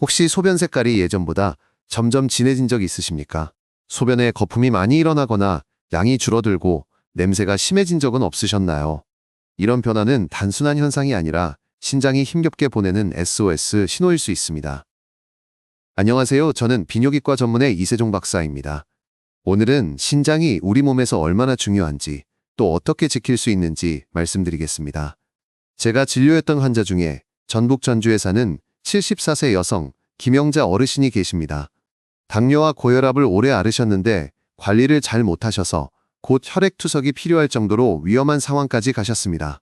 혹시 소변 색깔이 예전보다 점점 진해진 적 있으십니까? 소변에 거품이 많이 일어나거나 양이 줄어들고 냄새가 심해진 적은 없으셨나요? 이런 변화는 단순한 현상이 아니라 신장이 힘겹게 보내는 SOS 신호일 수 있습니다. 안녕하세요. 저는 비뇨기과 전문의 이세종 박사입니다. 오늘은 신장이 우리 몸에서 얼마나 중요한지 또 어떻게 지킬 수 있는지 말씀드리겠습니다. 제가 진료했던 환자 중에 전북 전주에 사는 74세 여성 김영자 어르신이 계십니다. 당뇨와 고혈압을 오래 앓으셨는데 관리를 잘 못하셔서 곧 혈액투석이 필요할 정도로 위험한 상황까지 가셨습니다.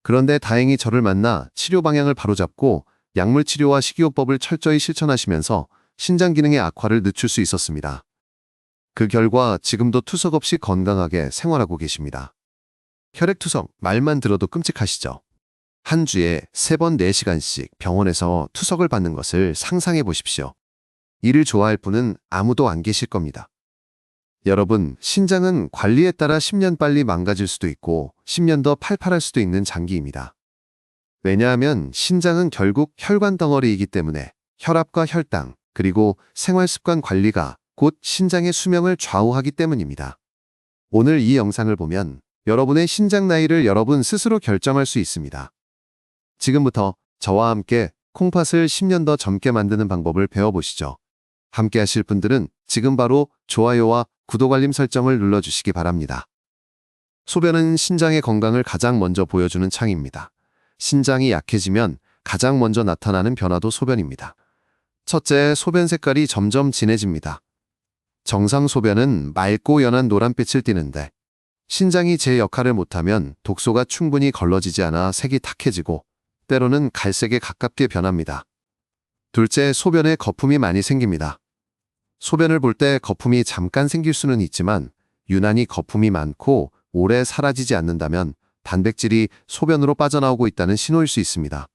그런데 다행히 저를 만나 치료 방향을 바로잡고 약물 치료와 식이요법을 철저히 실천하시면서 신장 기능의 악화를 늦출 수 있었습니다. 그 결과 지금도 투석 없이 건강하게 생활하고 계십니다. 혈액투석, 말만 들어도 끔찍하시죠? 한 주에 3번 4시간씩 병원에서 투석을 받는 것을 상상해 보십시오. 이를 좋아할 분은 아무도 안 계실 겁니다. 여러분, 신장은 관리에 따라 10년 빨리 망가질 수도 있고 10년 더 팔팔할 수도 있는 장기입니다. 왜냐하면 신장은 결국 혈관 덩어리이기 때문에 혈압과 혈당, 그리고 생활습관 관리가 곧 신장의 수명을 좌우하기 때문입니다. 오늘 이 영상을 보면 여러분의 신장 나이를 여러분 스스로 결정할 수 있습니다. 지금부터 저와 함께 콩팥을 10년 더 젊게 만드는 방법을 배워보시죠. 함께 하실 분들은 지금 바로 좋아요와 구독 알림 설정을 눌러주시기 바랍니다. 소변은 신장의 건강을 가장 먼저 보여주는 창입니다. 신장이 약해지면 가장 먼저 나타나는 변화도 소변입니다. 첫째, 소변 색깔이 점점 진해집니다. 정상 소변은 맑고 연한 노란빛을 띠는데 신장이 제 역할을 못하면 독소가 충분히 걸러지지 않아 색이 탁해지고 때로는 갈색에 가깝게 변합니다. 둘째, 소변에 거품이 많이 생깁니다. 소변을 볼 때 거품이 잠깐 생길 수는 있지만 유난히 거품이 많고 오래 사라지지 않는다면 단백질이 소변으로 빠져나오고 있다는 신호일 수 있습니다.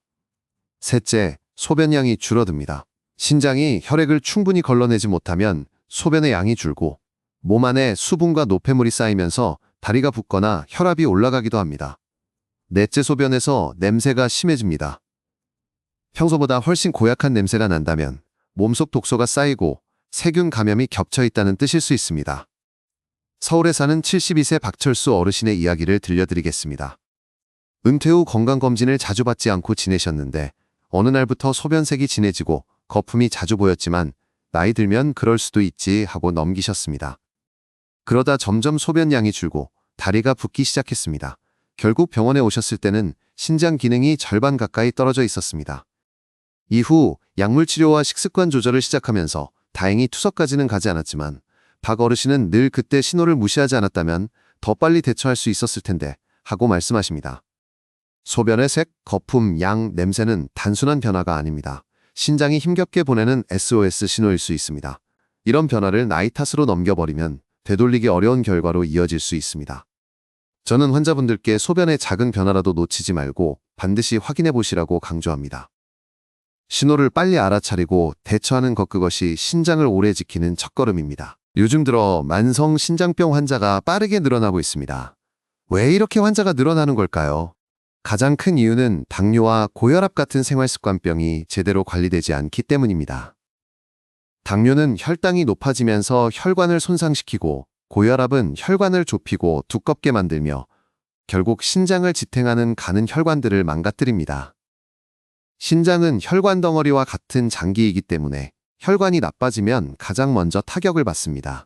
셋째, 소변량이 줄어듭니다. 신장이 혈액을 충분히 걸러내지 못하면 소변의 양이 줄고 몸 안에 수분과 노폐물이 쌓이면서 다리가 붓거나 혈압이 올라가기도 합니다. 넷째, 소변에서 냄새가 심해집니다. 평소보다 훨씬 고약한 냄새가 난다면 몸속 독소가 쌓이고 세균 감염이 겹쳐 있다는 뜻일 수 있습니다. 서울에 사는 72세 박철수 어르신의 이야기를 들려드리겠습니다. 은퇴 후 건강검진을 자주 받지 않고 지내셨는데 어느 날부터 소변색이 진해지고 거품이 자주 보였지만 나이 들면 그럴 수도 있지 하고 넘기셨습니다. 그러다 점점 소변량이 줄고 다리가 붓기 시작했습니다. 결국 병원에 오셨을 때는 신장 기능이 절반 가까이 떨어져 있었습니다. 이후 약물 치료와 식습관 조절을 시작하면서 다행히 투석까지는 가지 않았지만 박 어르신은 늘 그때 신호를 무시하지 않았다면 더 빨리 대처할 수 있었을 텐데 하고 말씀하십니다. 소변의 색, 거품, 양, 냄새는 단순한 변화가 아닙니다. 신장이 힘겹게 보내는 SOS 신호일 수 있습니다. 이런 변화를 나이 탓으로 넘겨버리면 되돌리기 어려운 결과로 이어질 수 있습니다. 저는 환자분들께 소변의 작은 변화라도 놓치지 말고 반드시 확인해 보시라고 강조합니다. 신호를 빨리 알아차리고 대처하는 것, 그것이 신장을 오래 지키는 첫걸음입니다. 요즘 들어 만성 신장병 환자가 빠르게 늘어나고 있습니다. 왜 이렇게 환자가 늘어나는 걸까요? 가장 큰 이유는 당뇨와 고혈압 같은 생활습관병이 제대로 관리되지 않기 때문입니다. 당뇨는 혈당이 높아지면서 혈관을 손상시키고 고혈압은 혈관을 좁히고 두껍게 만들며 결국 신장을 지탱하는 가는 혈관들을 망가뜨립니다. 신장은 혈관 덩어리와 같은 장기이기 때문에 혈관이 나빠지면 가장 먼저 타격을 받습니다.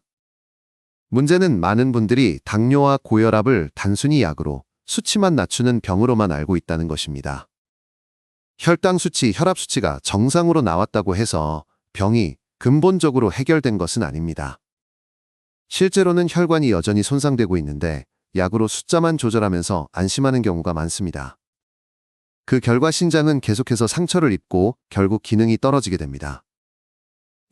문제는 많은 분들이 당뇨와 고혈압을 단순히 약으로 수치만 낮추는 병으로만 알고 있다는 것입니다. 혈당 수치, 혈압 수치가 정상으로 나왔다고 해서 병이 근본적으로 해결된 것은 아닙니다. 실제로는 혈관이 여전히 손상되고 있는데 약으로 숫자만 조절하면서 안심하는 경우가 많습니다. 그 결과 신장은 계속해서 상처를 입고 결국 기능이 떨어지게 됩니다.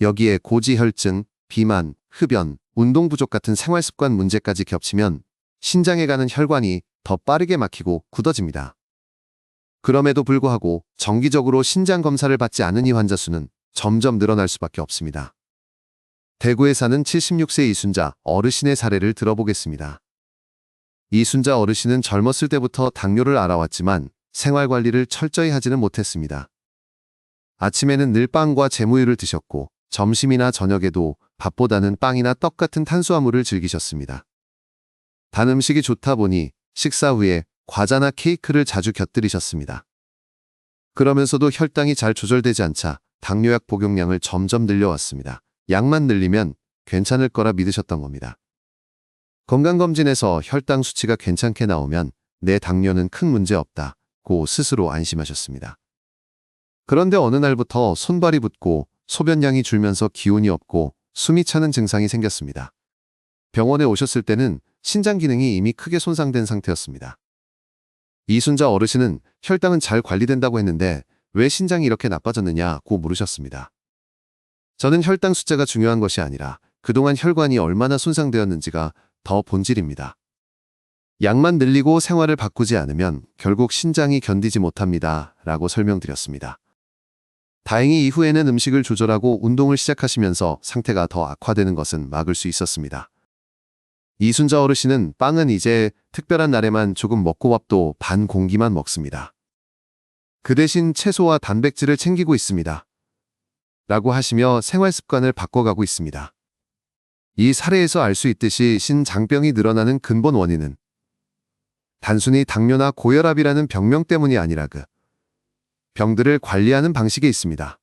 여기에 고지혈증, 비만, 흡연, 운동 부족 같은 생활습관 문제까지 겹치면 신장에 가는 혈관이 더 빠르게 막히고 굳어집니다. 그럼에도 불구하고 정기적으로 신장 검사를 받지 않은 이 환자 수는 점점 늘어날 수밖에 없습니다. 대구에 사는 76세 이순자 어르신의 사례를 들어보겠습니다. 이순자 어르신은 젊었을 때부터 당뇨를 알아왔지만 생활관리를 철저히 하지는 못했습니다. 아침에는 늘 빵과 재무유를 드셨고 점심이나 저녁에도 밥보다는 빵이나 떡 같은 탄수화물을 즐기셨습니다. 단 음식이 좋다 보니 식사 후에 과자나 케이크를 자주 곁들이셨습니다. 그러면서도 혈당이 잘 조절되지 않자 당뇨약 복용량을 점점 늘려왔습니다. 약만 늘리면 괜찮을 거라 믿으셨던 겁니다. 건강검진에서 혈당 수치가 괜찮게 나오면 내 당뇨는 큰 문제 없다고 스스로 안심하셨습니다. 그런데 어느 날부터 손발이 붓고 소변량이 줄면서 기운이 없고 숨이 차는 증상이 생겼습니다. 병원에 오셨을 때는 신장 기능이 이미 크게 손상된 상태였습니다. 이순자 어르신은 혈당은 잘 관리된다고 했는데 왜 신장이 이렇게 나빠졌느냐고 물으셨습니다. 저는 혈당 숫자가 중요한 것이 아니라 그동안 혈관이 얼마나 손상되었는지가 더 본질입니다. 약만 늘리고 생활을 바꾸지 않으면 결국 신장이 견디지 못합니다. 라고 설명드렸습니다. 다행히 이후에는 음식을 조절하고 운동을 시작하시면서 상태가 더 악화되는 것은 막을 수 있었습니다. 이순자 어르신은 빵은 이제 특별한 날에만 조금 먹고 밥도 반 공기만 먹습니다. 그 대신 채소와 단백질을 챙기고 있습니다. 라고 하시며 생활 습관을 바꿔가고 있습니다. 이 사례에서 알 수 있듯이 신장병이 늘어나는 근본 원인은 단순히 당뇨나 고혈압이라는 병명 때문이 아니라 그 병들을 관리하는 방식에 있습니다.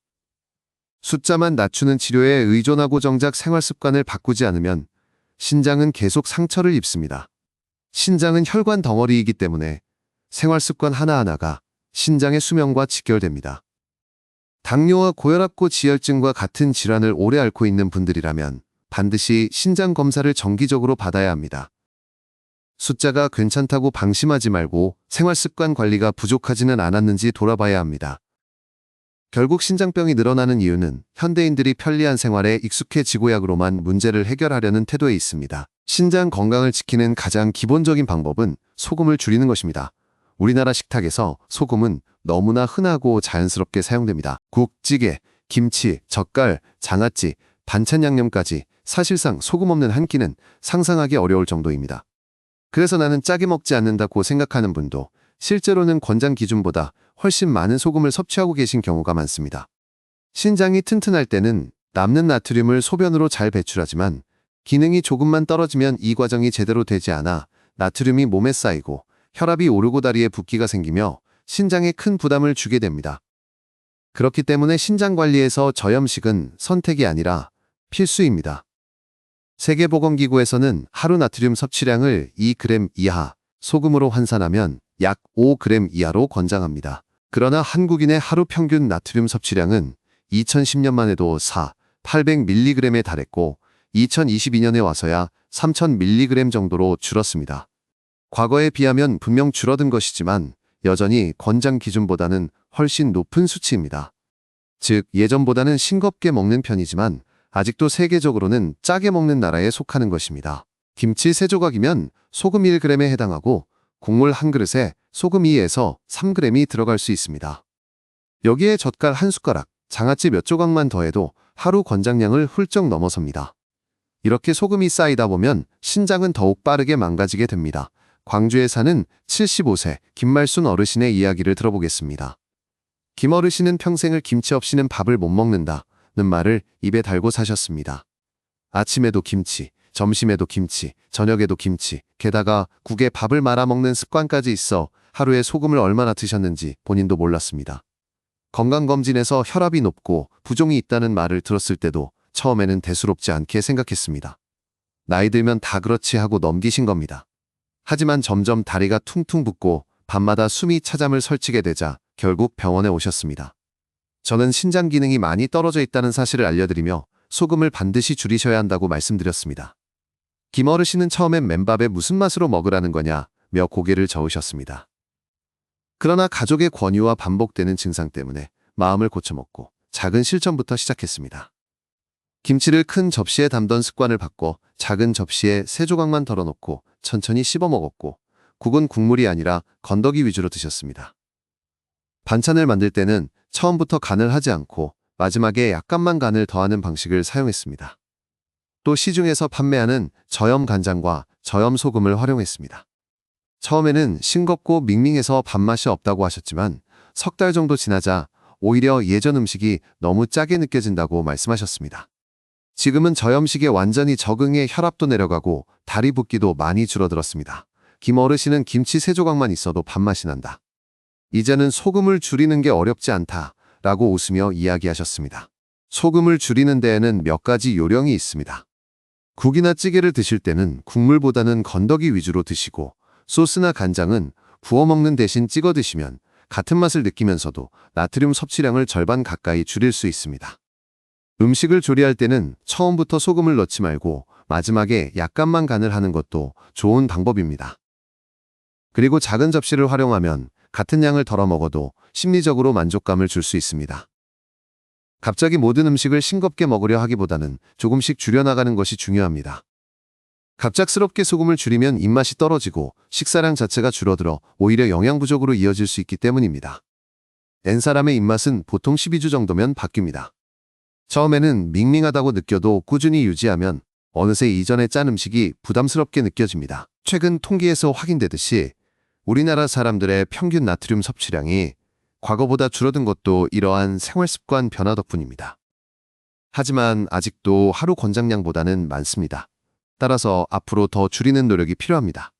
숫자만 낮추는 치료에 의존하고 정작 생활 습관을 바꾸지 않으면 신장은 계속 상처를 입습니다. 신장은 혈관 덩어리이기 때문에 생활 습관 하나하나가 신장의 수명과 직결됩니다. 당뇨와 고혈압고 지혈증과 같은 질환을 오래 앓고 있는 분들이라면 반드시 신장 검사를 정기적으로 받아야 합니다. 숫자가 괜찮다고 방심하지 말고 생활 습관 관리가 부족하지는 않았는지 돌아봐야 합니다. 결국 신장병이 늘어나는 이유는 현대인들이 편리한 생활에 익숙해지고약으로만 문제를 해결하려는 태도에 있습니다. 신장 건강을 지키는 가장 기본적인 방법은 소금을 줄이는 것입니다. 우리나라 식탁에서 소금은 너무나 흔하고 자연스럽게 사용됩니다. 국, 찌개, 김치, 젓갈, 장아찌, 반찬 양념까지 사실상 소금 없는 한 끼는 상상하기 어려울 정도입니다. 그래서 나는 짜게 먹지 않는다고 생각하는 분도 실제로는 권장 기준보다 훨씬 많은 소금을 섭취하고 계신 경우가 많습니다. 신장이 튼튼할 때는 남는 나트륨을 소변으로 잘 배출하지만 기능이 조금만 떨어지면 이 과정이 제대로 되지 않아 나트륨이 몸에 쌓이고 혈압이 오르고 다리에 붓기가 생기며 신장에 큰 부담을 주게 됩니다. 그렇기 때문에 신장 관리에서 저염식은 선택이 아니라 필수입니다. 세계보건기구에서는 하루 나트륨 섭취량을 2g 이하, 소금으로 환산하면 약 5g 이하로 권장합니다. 그러나 한국인의 하루 평균 나트륨 섭취량은 2010년만 해도 800mg에 달했고 2022년에 와서야 3000mg 정도로 줄었습니다. 과거에 비하면 분명 줄어든 것이지만 여전히 권장 기준보다는 훨씬 높은 수치입니다. 즉 예전보다는 싱겁게 먹는 편이지만 아직도 세계적으로는 짜게 먹는 나라에 속하는 것입니다. 김치 3조각이면 소금 1g에 해당하고 국물 한 그릇에 소금 2에서 3g이 들어갈 수 있습니다. 여기에 젓갈 한 숟가락, 장아찌 몇 조각만 더해도 하루 권장량을 훌쩍 넘어섭니다. 이렇게 소금이 쌓이다 보면 신장은 더욱 빠르게 망가지게 됩니다. 광주에 사는 75세 김말순 어르신의 이야기를 들어보겠습니다. 김 어르신은 평생을 김치 없이는 밥을 못 먹는다는 말을 입에 달고 사셨습니다. 아침에도 김치, 점심에도 김치, 저녁에도 김치, 게다가 국에 밥을 말아 먹는 습관까지 있어 하루에 소금을 얼마나 드셨는지 본인도 몰랐습니다. 건강검진에서 혈압이 높고 부종이 있다는 말을 들었을 때도 처음에는 대수롭지 않게 생각했습니다. 나이 들면 다 그렇지 하고 넘기신 겁니다. 하지만 점점 다리가 퉁퉁 붓고 밤마다 숨이 차잠을 설치게 되자 결국 병원에 오셨습니다. 저는 신장 기능이 많이 떨어져 있다는 사실을 알려드리며 소금을 반드시 줄이셔야 한다고 말씀드렸습니다. 김 어르신은 처음엔 맨밥에 무슨 맛으로 먹으라는 거냐며 고개를 저으셨습니다. 그러나 가족의 권유와 반복되는 증상 때문에 마음을 고쳐먹고 작은 실천부터 시작했습니다. 김치를 큰 접시에 담던 습관을 바꿔 작은 접시에 3조각만 덜어놓고 천천히 씹어 먹었고 국은 국물이 아니라 건더기 위주로 드셨습니다. 반찬을 만들 때는 처음부터 간을 하지 않고 마지막에 약간만 간을 더하는 방식을 사용했습니다. 또 시중에서 판매하는 저염 간장과 저염 소금을 활용했습니다. 처음에는 싱겁고 밍밍해서 밥맛이 없다고 하셨지만 석 달 정도 지나자 오히려 예전 음식이 너무 짜게 느껴진다고 말씀하셨습니다. 지금은 저염식에 완전히 적응해 혈압도 내려가고 다리 붓기도 많이 줄어들었습니다. 김 어르신은 김치 3조각만 있어도 밥맛이 난다. 이제는 소금을 줄이는 게 어렵지 않다라고 웃으며 이야기하셨습니다. 소금을 줄이는 데에는 몇 가지 요령이 있습니다. 국이나 찌개를 드실 때는 국물보다는 건더기 위주로 드시고 소스나 간장은 부어 먹는 대신 찍어 드시면 같은 맛을 느끼면서도 나트륨 섭취량을 절반 가까이 줄일 수 있습니다. 음식을 조리할 때는 처음부터 소금을 넣지 말고 마지막에 약간만 간을 하는 것도 좋은 방법입니다. 그리고 작은 접시를 활용하면 같은 양을 덜어 먹어도 심리적으로 만족감을 줄 수 있습니다. 갑자기 모든 음식을 싱겁게 먹으려 하기보다는 조금씩 줄여나가는 것이 중요합니다. 갑작스럽게 소금을 줄이면 입맛이 떨어지고 식사량 자체가 줄어들어 오히려 영양 부족으로 이어질 수 있기 때문입니다. N사람의 입맛은 보통 12주 정도면 바뀝니다. 처음에는 밍밍하다고 느껴도 꾸준히 유지하면 어느새 이전에 짠 음식이 부담스럽게 느껴집니다. 최근 통계에서 확인되듯이 우리나라 사람들의 평균 나트륨 섭취량이 과거보다 줄어든 것도 이러한 생활습관 변화 덕분입니다. 하지만 아직도 하루 권장량보다는 많습니다. 따라서 앞으로 더 줄이는 노력이 필요합니다.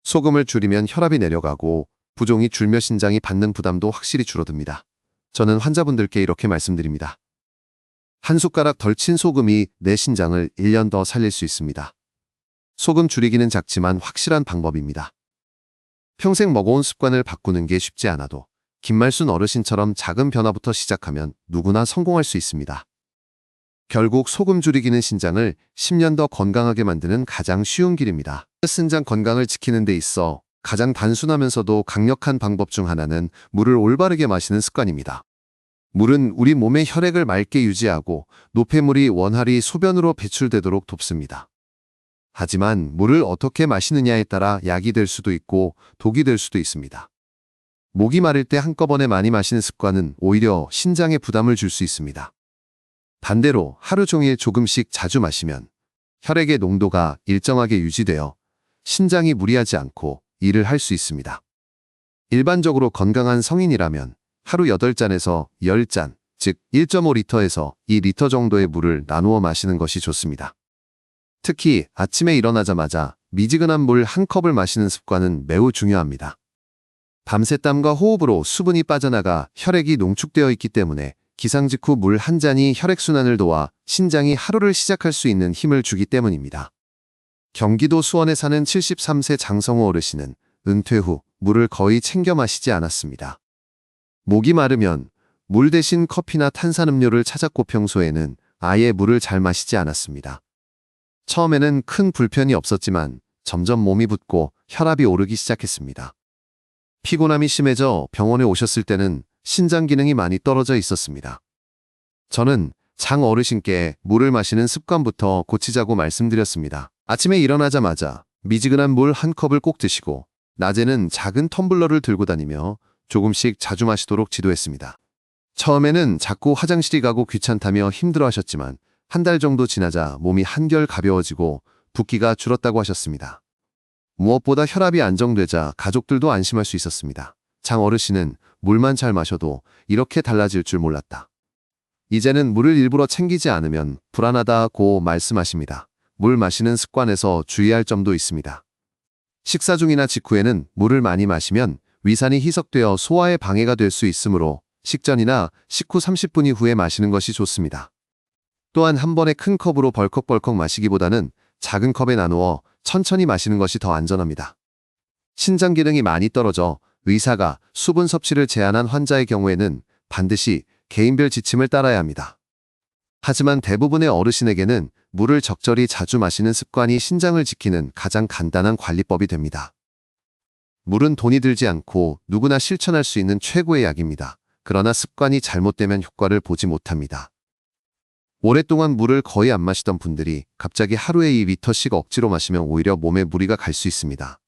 소금을 줄이면 혈압이 내려가고 부종이 줄며 신장이 받는 부담도 확실히 줄어듭니다. 저는 환자분들께 이렇게 말씀드립니다. 한 숟가락 덜 친 소금이 내 신장을 1년 더 살릴 수 있습니다. 소금 줄이기는 작지만 확실한 방법입니다. 평생 먹어온 습관을 바꾸는 게 쉽지 않아도 김말순 어르신처럼 작은 변화부터 시작하면 누구나 성공할 수 있습니다. 결국 소금 줄이기는 신장을 10년 더 건강하게 만드는 가장 쉬운 길입니다. 신장 건강을 지키는 데 있어 가장 단순하면서도 강력한 방법 중 하나는 물을 올바르게 마시는 습관입니다. 물은 우리 몸의 혈액을 맑게 유지하고 노폐물이 원활히 소변으로 배출되도록 돕습니다. 하지만 물을 어떻게 마시느냐에 따라 약이 될 수도 있고 독이 될 수도 있습니다. 목이 마를 때 한꺼번에 많이 마시는 습관은 오히려 신장에 부담을 줄 수 있습니다. 반대로 하루 종일 조금씩 자주 마시면 혈액의 농도가 일정하게 유지되어 신장이 무리하지 않고 일을 할 수 있습니다. 일반적으로 건강한 성인이라면 하루 8잔에서 10잔, 즉 1.5리터에서 2리터 정도의 물을 나누어 마시는 것이 좋습니다. 특히 아침에 일어나자마자 미지근한 물 한 컵을 마시는 습관은 매우 중요합니다. 밤새 땀과 호흡으로 수분이 빠져나가 혈액이 농축되어 있기 때문에 기상 직후 물 한 잔이 혈액순환을 도와 신장이 하루를 시작할 수 있는 힘을 주기 때문입니다. 경기도 수원에 사는 73세 장성호 어르신은 은퇴 후 물을 거의 챙겨 마시지 않았습니다. 목이 마르면 물 대신 커피나 탄산음료를 찾았고 평소에는 아예 물을 잘 마시지 않았습니다. 처음에는 큰 불편이 없었지만 점점 몸이 붓고 혈압이 오르기 시작했습니다. 피곤함이 심해져 병원에 오셨을 때는 신장 기능이 많이 떨어져 있었습니다. 저는 장 어르신께 물을 마시는 습관부터 고치자고 말씀드렸습니다. 아침에 일어나자마자 미지근한 물 한 컵을 꼭 드시고 낮에는 작은 텀블러를 들고 다니며 조금씩 자주 마시도록 지도했습니다. 처음에는 자꾸 화장실이 가고 귀찮다며 힘들어하셨지만 한 달 정도 지나자 몸이 한결 가벼워지고 붓기가 줄었다고 하셨습니다. 무엇보다 혈압이 안정되자 가족들도 안심할 수 있었습니다. 장 어르신은 물만 잘 마셔도 이렇게 달라질 줄 몰랐다. 이제는 물을 일부러 챙기지 않으면 불안하다고 말씀하십니다. 물 마시는 습관에서 주의할 점도 있습니다. 식사 중이나 직후에는 물을 많이 마시면 위산이 희석되어 소화에 방해가 될 수 있으므로 식전이나 식후 30분 이후에 마시는 것이 좋습니다. 또한 한 번에 큰 컵으로 벌컥벌컥 마시기보다는 작은 컵에 나누어 천천히 마시는 것이 더 안전합니다. 신장 기능이 많이 떨어져 의사가 수분 섭취를 제한한 환자의 경우에는 반드시 개인별 지침을 따라야 합니다. 하지만 대부분의 어르신에게는 물을 적절히 자주 마시는 습관이 신장을 지키는 가장 간단한 관리법이 됩니다. 물은 돈이 들지 않고 누구나 실천할 수 있는 최고의 약입니다. 그러나 습관이 잘못되면 효과를 보지 못합니다. 오랫동안 물을 거의 안 마시던 분들이 갑자기 하루에 2리터씩 억지로 마시면 오히려 몸에 무리가 갈 수 있습니다.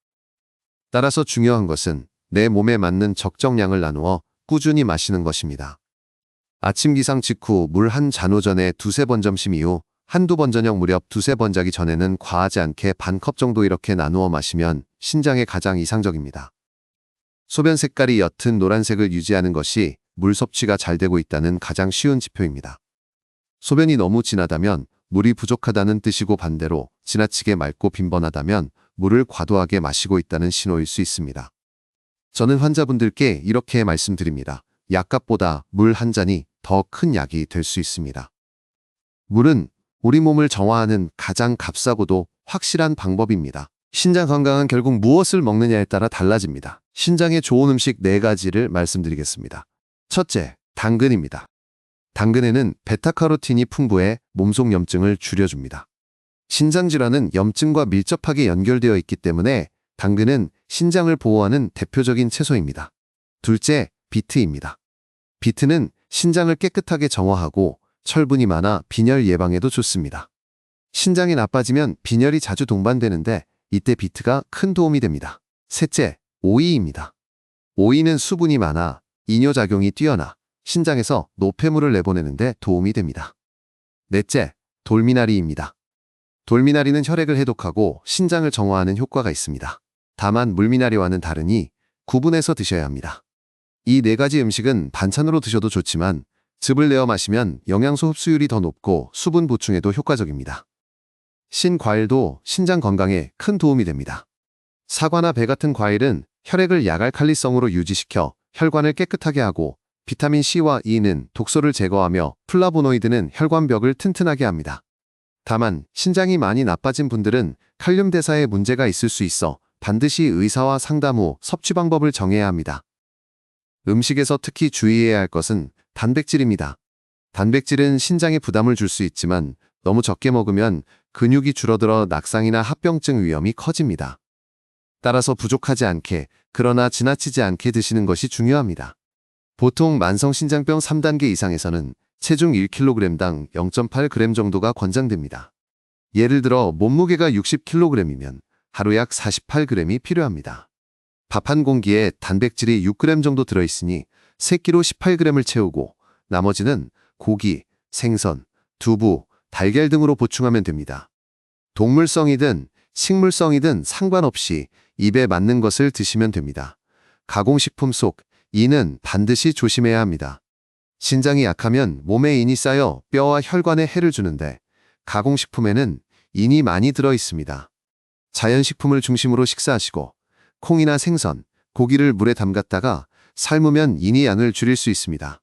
따라서 중요한 것은 내 몸에 맞는 적정량을 나누어 꾸준히 마시는 것입니다. 아침 기상 직후 물 한 잔 오전에 2~3번 점심 이후 한두 번 저녁 무렵 2~3번 자기 전에는 과하지 않게 반 컵 정도 이렇게 나누어 마시면 신장에 가장 이상적입니다. 소변 색깔이 옅은 노란색을 유지하는 것이 물 섭취가 잘 되고 있다는 가장 쉬운 지표입니다. 소변이 너무 진하다면 물이 부족하다는 뜻이고, 반대로 지나치게 맑고 빈번하다면 물을 과도하게 마시고 있다는 신호일 수 있습니다. 저는 환자분들께 이렇게 말씀드립니다. 약값보다 물 한 잔이 더 큰 약이 될 수 있습니다. 물은 우리 몸을 정화하는 가장 값싸고도 확실한 방법입니다. 신장 건강은 결국 무엇을 먹느냐에 따라 달라집니다. 신장에 좋은 음식 4가지를 말씀드리겠습니다. 첫째, 당근입니다. 당근에는 베타카로틴이 풍부해 몸속 염증을 줄여줍니다. 신장질환은 염증과 밀접하게 연결되어 있기 때문에 당근은 신장을 보호하는 대표적인 채소입니다. 둘째, 비트입니다. 비트는 신장을 깨끗하게 정화하고 철분이 많아 빈혈 예방에도 좋습니다. 신장이 나빠지면 빈혈이 자주 동반되는데 이때 비트가 큰 도움이 됩니다. 셋째, 오이입니다. 오이는 수분이 많아 이뇨작용이 뛰어나 신장에서 노폐물을 내보내는데 도움이 됩니다. 넷째, 돌미나리입니다. 돌미나리는 혈액을 해독하고 신장을 정화하는 효과가 있습니다. 다만 물미나리와는 다르니 구분해서 드셔야 합니다. 이 4가지 음식은 반찬으로 드셔도 좋지만 즙을 내어 마시면 영양소 흡수율이 더 높고 수분 보충에도 효과적입니다. 신과일도 신장 건강에 큰 도움이 됩니다. 사과나 배 같은 과일은 혈액을 약알칼리성으로 유지시켜 혈관을 깨끗하게 하고, 비타민 C와 E는 독소를 제거하며 플라보노이드는 혈관벽을 튼튼하게 합니다. 다만 신장이 많이 나빠진 분들은 칼륨 대사에 문제가 있을 수 있어 반드시 의사와 상담 후 섭취 방법을 정해야 합니다. 음식에서 특히 주의해야 할 것은 단백질입니다. 단백질은 신장에 부담을 줄 수 있지만 너무 적게 먹으면 근육이 줄어들어 낙상이나 합병증 위험이 커집니다. 따라서 부족하지 않게, 그러나 지나치지 않게 드시는 것이 중요합니다. 보통 만성신장병 3단계 이상에서는 체중 1kg당 0.8g 정도가 권장됩니다. 예를 들어 몸무게가 60kg이면 하루 약 48g이 필요합니다. 밥 한 공기에 단백질이 6g 정도 들어있으니 3끼로 18g을 채우고 나머지는 고기, 생선, 두부, 달걀 등으로 보충하면 됩니다. 동물성이든 식물성이든 상관없이 입에 맞는 것을 드시면 됩니다. 가공식품 속 인은 반드시 조심해야 합니다. 신장이 약하면 몸에 인이 쌓여 뼈와 혈관에 해를 주는데 가공식품에는 인이 많이 들어 있습니다. 자연식품을 중심으로 식사하시고 콩이나 생선, 고기를 물에 담갔다가 삶으면 인이 양을 줄일 수 있습니다.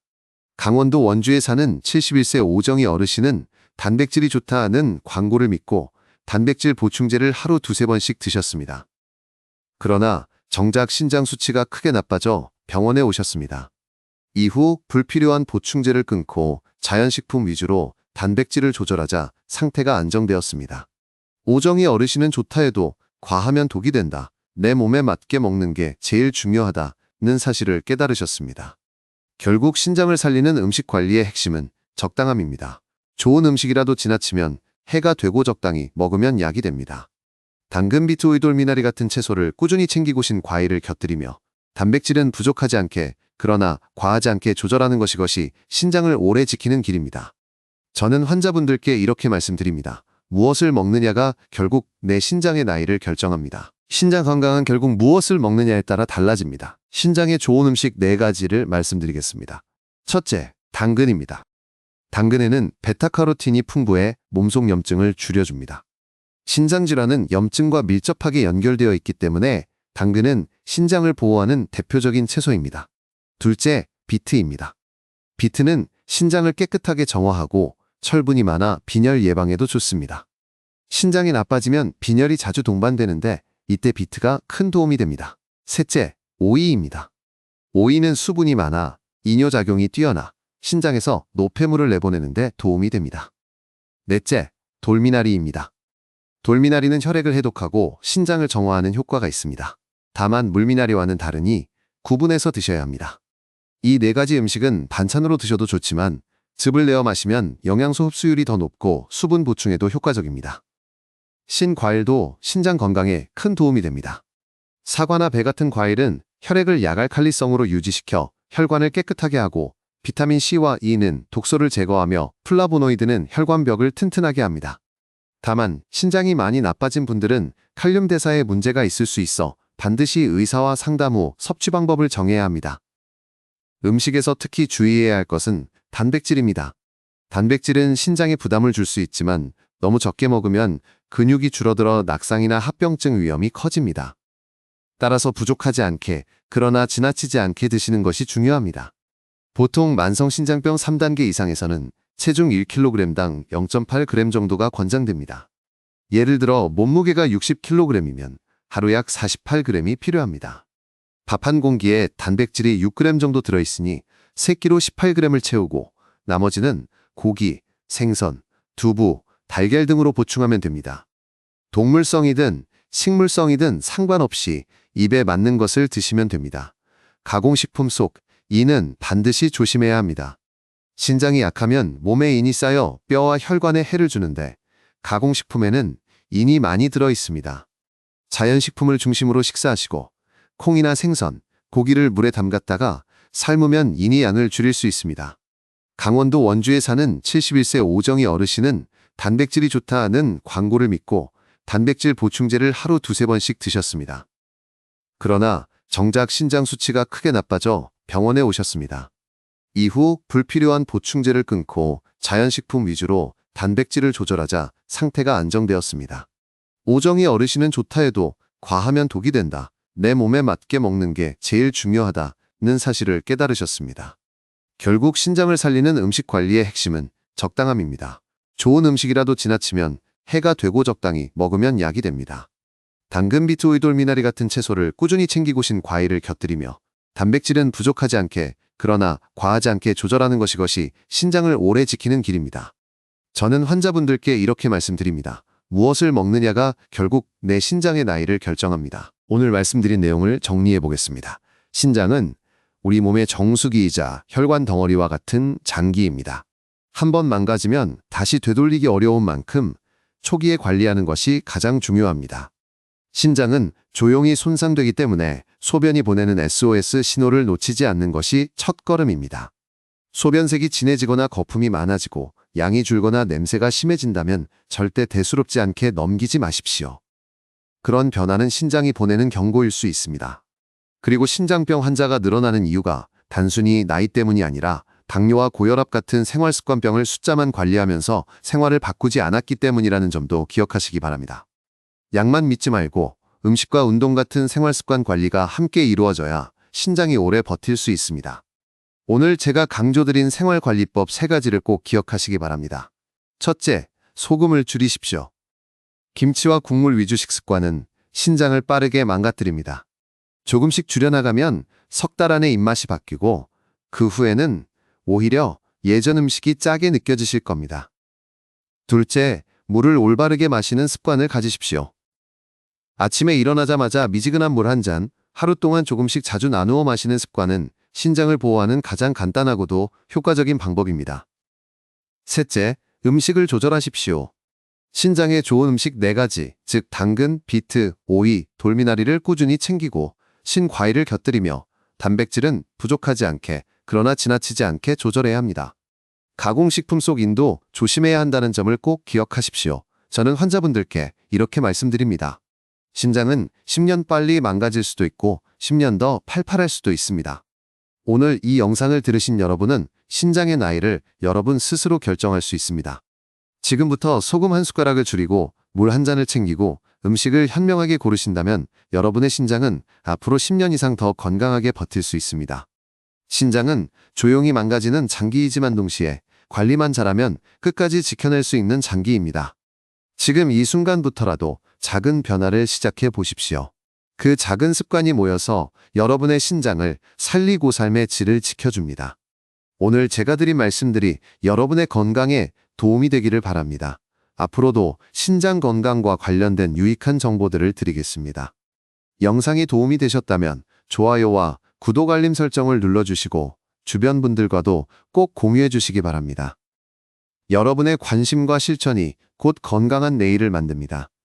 강원도 원주에 사는 71세 오정희 어르신은 단백질이 좋다는 광고를 믿고 단백질 보충제를 하루 2~3번씩 드셨습니다. 그러나 정작 신장 수치가 크게 나빠져 병원에 오셨습니다. 이후 불필요한 보충제를 끊고 자연식품 위주로 단백질을 조절하자 상태가 안정되었습니다. 오정희 어르신은 좋다 해도 과하면 독이 된다, 내 몸에 맞게 먹는 게 제일 중요하다는 사실을 깨달으셨습니다. 결국 신장을 살리는 음식 관리의 핵심은 적당함입니다. 좋은 음식이라도 지나치면 해가 되고 적당히 먹으면 약이 됩니다. 당근, 비트, 오이, 돌미나리 같은 채소를 꾸준히 챙기고 신과일을 곁들이며 단백질은 부족하지 않게, 그러나 과하지 않게 조절하는 것이 신장을 오래 지키는 길입니다. 저는 환자분들께 이렇게 말씀드립니다. 무엇을 먹느냐가 결국 내 신장의 나이를 결정합니다. 신장 건강은 결국 무엇을 먹느냐에 따라 달라집니다. 신장에 좋은 음식 4가지를 말씀드리겠습니다. 첫째, 당근입니다. 당근에는 베타카로틴이 풍부해 몸속 염증을 줄여줍니다. 신장질환은 염증과 밀접하게 연결되어 있기 때문에 당근은 신장을 보호하는 대표적인 채소입니다. 둘째, 비트입니다. 비트는 신장을 깨끗하게 정화하고 철분이 많아 빈혈 예방에도 좋습니다. 신장이 나빠지면 빈혈이 자주 동반되는데 이때 비트가 큰 도움이 됩니다. 셋째, 오이입니다. 오이는 수분이 많아 이뇨작용이 뛰어나 신장에서 노폐물을 내보내는데 도움이 됩니다. 넷째, 돌미나리입니다. 돌미나리는 혈액을 해독하고 신장을 정화하는 효과가 있습니다. 다만 물미나리와는 다르니 구분해서 드셔야 합니다. 이 4가지 음식은 반찬으로 드셔도 좋지만 즙을 내어 마시면 영양소 흡수율이 더 높고 수분 보충에도 효과적입니다. 신과일도 신장 건강에 큰 도움이 됩니다. 사과나 배 같은 과일은 혈액을 약알칼리성으로 유지시켜 혈관을 깨끗하게 하고, 비타민 C와 E는 독소를 제거하며 플라보노이드는 혈관벽을 튼튼하게 합니다. 다만 신장이 많이 나빠진 분들은 칼륨 대사에 문제가 있을 수 있어 반드시 의사와 상담 후 섭취 방법을 정해야 합니다. 음식에서 특히 주의해야 할 것은 단백질입니다. 단백질은 신장에 부담을 줄 수 있지만 너무 적게 먹으면 근육이 줄어들어 낙상이나 합병증 위험이 커집니다. 따라서 부족하지 않게, 그러나 지나치지 않게 드시는 것이 중요합니다. 보통 만성신장병 3단계 이상에서는 체중 1kg당 0.8g 정도가 권장됩니다. 예를 들어 몸무게가 60kg이면 하루 약 48g이 필요합니다. 밥 한 공기에 단백질이 6g 정도 들어있으니 3끼로 18g을 채우고 나머지는 고기, 생선, 두부, 달걀 등으로 보충하면 됩니다. 동물성이든 식물성이든 상관없이 입에 맞는 것을 드시면 됩니다. 가공식품 속 인은 반드시 조심해야 합니다. 신장이 약하면 몸에 인이 쌓여 뼈와 혈관에 해를 주는데 가공식품에는 인이 많이 들어 있습니다. 자연식품을 중심으로 식사하시고 콩이나 생선, 고기를 물에 담갔다가 삶으면 인이 양을 줄일 수 있습니다. 강원도 원주에 사는 71세 오정희 어르신은 단백질이 좋다는 광고를 믿고 단백질 보충제를 하루 2~3번씩 드셨습니다. 그러나 정작 신장 수치가 크게 나빠져 병원에 오셨습니다. 이후 불필요한 보충제를 끊고 자연식품 위주로 단백질을 조절하자 상태가 안정되었습니다. 오정희 어르신은 좋다 해도 과하면 독이 된다, 내 몸에 맞게 먹는 게 제일 중요하다는 사실을 깨달으셨습니다. 결국 신장을 살리는 음식 관리의 핵심은 적당함입니다. 좋은 음식이라도 지나치면 해가 되고 적당히 먹으면 약이 됩니다. 당근, 비트, 오이, 돌미나리 같은 채소를 꾸준히 챙기고 과일을 곁들이며 단백질은 부족하지 않게, 그러나 과하지 않게 조절하는 것이 신장을 오래 지키는 길입니다. 저는 환자분들께 이렇게 말씀드립니다. 무엇을 먹느냐가 결국 내 신장의 나이를 결정합니다. 오늘 말씀드린 내용을 정리해 보겠습니다. 신장은 우리 몸의 정수기이자 혈관 덩어리와 같은 장기입니다. 한번 망가지면 다시 되돌리기 어려운 만큼 초기에 관리하는 것이 가장 중요합니다. 신장은 조용히 손상되기 때문에 소변이 보내는 SOS 신호를 놓치지 않는 것이 첫걸음입니다. 소변색이 진해지거나 거품이 많아지고 양이 줄거나 냄새가 심해진다면 절대 대수롭지 않게 넘기지 마십시오. 그런 변화는 신장이 보내는 경고일 수 있습니다. 그리고 신장병 환자가 늘어나는 이유가 단순히 나이 때문이 아니라 당뇨와 고혈압 같은 생활습관병을 숫자만 관리하면서 생활을 바꾸지 않았기 때문이라는 점도 기억하시기 바랍니다. 약만 믿지 말고 음식과 운동 같은 생활습관 관리가 함께 이루어져야 신장이 오래 버틸 수 있습니다. 오늘 제가 강조드린 생활관리법 3가지를 꼭 기억하시기 바랍니다. 첫째, 소금을 줄이십시오. 김치와 국물 위주 식습관은 신장을 빠르게 망가뜨립니다. 조금씩 줄여나가면 석 달 안에 입맛이 바뀌고 그 후에는 오히려 예전 음식이 짜게 느껴지실 겁니다. 둘째, 물을 올바르게 마시는 습관을 가지십시오. 아침에 일어나자마자 미지근한 물 한 잔, 하루 동안 조금씩 자주 나누어 마시는 습관은 신장을 보호하는 가장 간단하고도 효과적인 방법입니다. 셋째, 음식을 조절하십시오. 신장에 좋은 음식 4가지, 즉 당근, 비트, 오이, 돌미나리를 꾸준히 챙기고 신과일을 곁들이며 단백질은 부족하지 않게, 그러나 지나치지 않게 조절해야 합니다. 가공식품 속 인도 조심해야 한다는 점을 꼭 기억하십시오. 저는 환자분들께 이렇게 말씀드립니다. 신장은 10년 빨리 망가질 수도 있고 10년 더 팔팔할 수도 있습니다. 오늘 이 영상을 들으신 여러분은 신장의 나이를 여러분 스스로 결정할 수 있습니다. 지금부터 소금 한 숟가락을 줄이고 물 한 잔을 챙기고 음식을 현명하게 고르신다면 여러분의 신장은 앞으로 10년 이상 더 건강하게 버틸 수 있습니다. 신장은 조용히 망가지는 장기이지만 동시에 관리만 잘하면 끝까지 지켜낼 수 있는 장기입니다. 지금 이 순간부터라도 작은 변화를 시작해 보십시오. 그 작은 습관이 모여서 여러분의 신장을 살리고 삶의 질을 지켜줍니다. 오늘 제가 드린 말씀들이 여러분의 건강에 도움이 되기를 바랍니다. 앞으로도 신장 건강과 관련된 유익한 정보들을 드리겠습니다. 영상이 도움이 되셨다면 좋아요와 구독 알림 설정을 눌러주시고 주변 분들과도 꼭 공유해 주시기 바랍니다. 여러분의 관심과 실천이 곧 건강한 내일을 만듭니다.